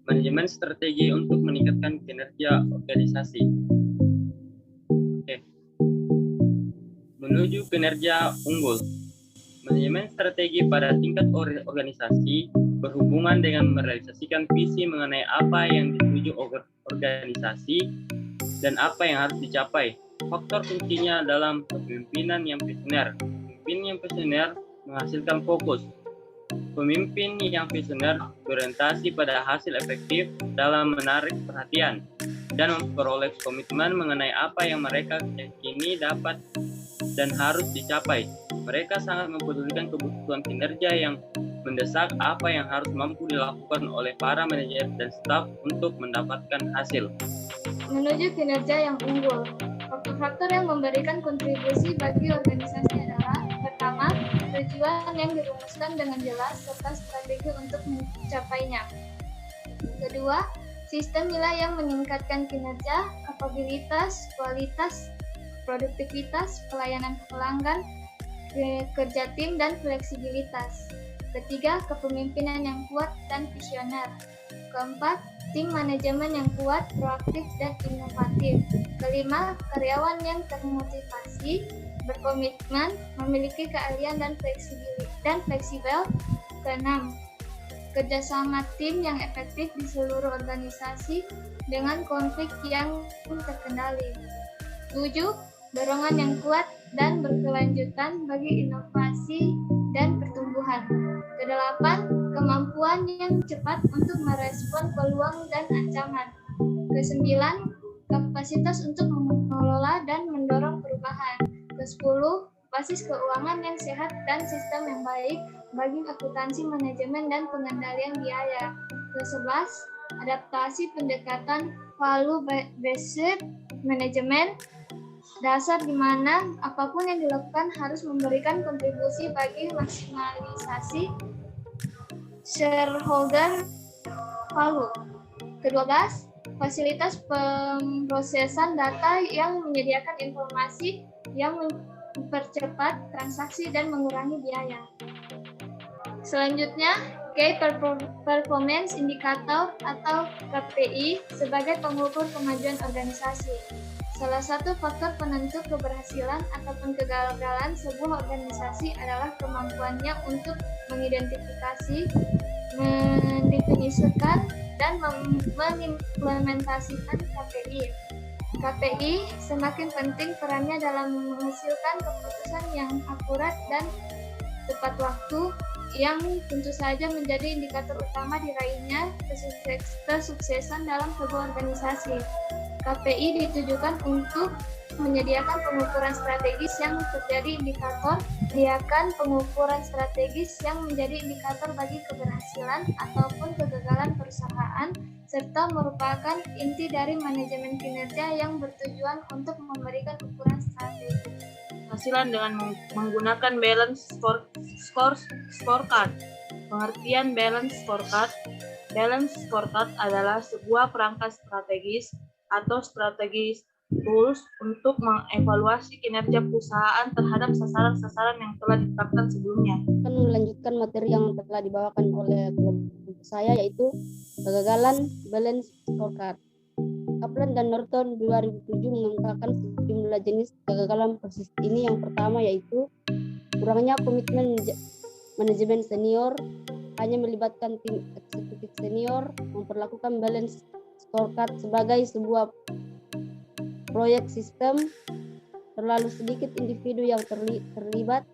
Manajemen strategi untuk meningkatkan kinerja organisasi. Oke. Menuju kinerja unggul. Manajemen strategi pada tingkat organisasi berhubungan dengan merealisasikan visi mengenai apa yang dituju organisasi dan apa yang harus dicapai. Faktor kuncinya dalam kepemimpinan yang visioner. Pemimpin yang visioner menghasilkan fokus. Pemimpin yang visioner berorientasi pada hasil efektif dalam menarik perhatian dan memperoleh komitmen mengenai apa yang mereka yakini dapat dan harus dicapai. Mereka sangat mempedulikan kebutuhan kinerja yang mendesak apa yang harus mampu dilakukan oleh para manajer dan staf untuk mendapatkan hasil. Menuju kinerja yang unggul. Faktor-faktor yang memberikan kontribusi bagi organisasi adalah: pertama, tujuan yang dirumuskan dengan jelas serta strategi untuk mencapainya. Kedua, sistem nilai yang meningkatkan kinerja, kapabilitas, kualitas, produktivitas, pelayanan pelanggan, kerja tim, dan fleksibilitas. Ketiga, kepemimpinan yang kuat dan visioner. Keempat, tim manajemen yang kuat, proaktif, dan inovatif. Kelima, karyawan yang termotivasi, berkomitmen, memiliki keahlian dan fleksibel. Keenam, kerjasama tim yang efektif di seluruh organisasi dengan konflik yang terkendali. 7. Dorongan yang kuat dan berkelanjutan bagi inovasi dan pertumbuhan. Kedelapan, kemampuan yang cepat untuk merespon peluang dan ancaman. Kesembilan, kapasitas untuk mengelola dan mendorong perubahan. Kesepuluh, basis keuangan yang sehat dan sistem yang baik bagi akuntansi manajemen dan pengendalian biaya. Kesebelas, adaptasi pendekatan value-based management, dasar di mana apapun yang dilakukan harus memberikan kontribusi bagi maksimalisasi shareholder value. Ke-12, fasilitas pemrosesan data yang menyediakan informasi yang mempercepat transaksi dan mengurangi biaya. Selanjutnya, Key Performance Indicator atau KPI sebagai pengukur kemajuan organisasi. Salah satu faktor penentu keberhasilan ataupun kegagalan sebuah organisasi adalah kemampuannya untuk mengidentifikasi, mendefinisikan, dan mengimplementasikan KPI. KPI semakin penting perannya dalam menghasilkan keputusan yang akurat dan tepat waktu, yang tentu saja menjadi indikator utama diraihnya kesuksesan dalam sebuah organisasi. KPI ditujukan untuk menyediakan pengukuran strategis yang menjadi indikator bagi keberhasilan ataupun kegagalan perusahaan, serta merupakan inti dari manajemen kinerja yang bertujuan untuk memberikan ukuran strategi. Hasilan dengan menggunakan balance scorecard. Pengertian balance scorecard. Balance scorecard adalah sebuah perangkat strategis atau strategis tools untuk mengevaluasi kinerja perusahaan terhadap sasaran-sasaran yang telah ditetapkan sebelumnya. Akan melanjutkan materi yang telah dibawakan oleh kelompok saya, yaitu kegagalan balance scorecard. Kaplan dan Norton 2007 mengungkapkan sejumlah jenis kegagalan proses ini. Yang pertama yaitu kurangnya komitmen manajemen senior, hanya melibatkan tim eksekutif senior, memperlakukan balance scorecard sebagai sebuah proyek sistem, terlalu sedikit individu yang terlibat,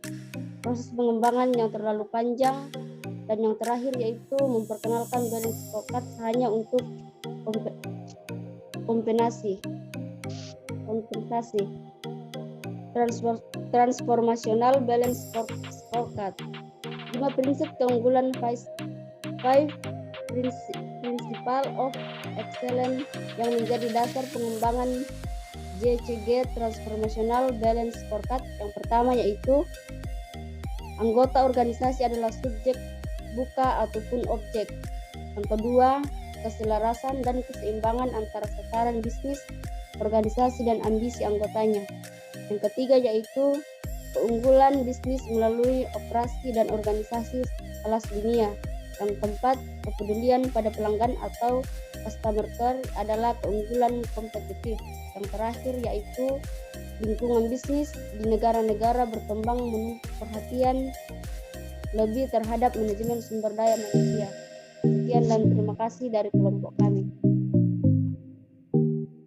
proses pengembangan yang terlalu panjang, dan yang terakhir yaitu memperkenalkan balance scorecard hanya untuk kompensasi. Transformational balance scorecard. 5 prinsip keunggulan 5 principle of excellence yang menjadi dasar pengembangan JCG Transformational Balance Scorecard. Yang pertama yaitu anggota organisasi adalah subjek buka ataupun objek. Yang kedua, keselarasan dan keseimbangan antara sasaran bisnis, organisasi, dan ambisi anggotanya. Yang ketiga yaitu keunggulan bisnis melalui operasi dan organisasi kelas dunia. Yang keempat, kepedulian pada pelanggan atau customer care adalah keunggulan kompetitif. Yang terakhir yaitu lingkungan bisnis di negara-negara berkembang menuntut perhatian lebih terhadap manajemen sumber daya manusia. Sekian dan terima kasih dari kelompok kami.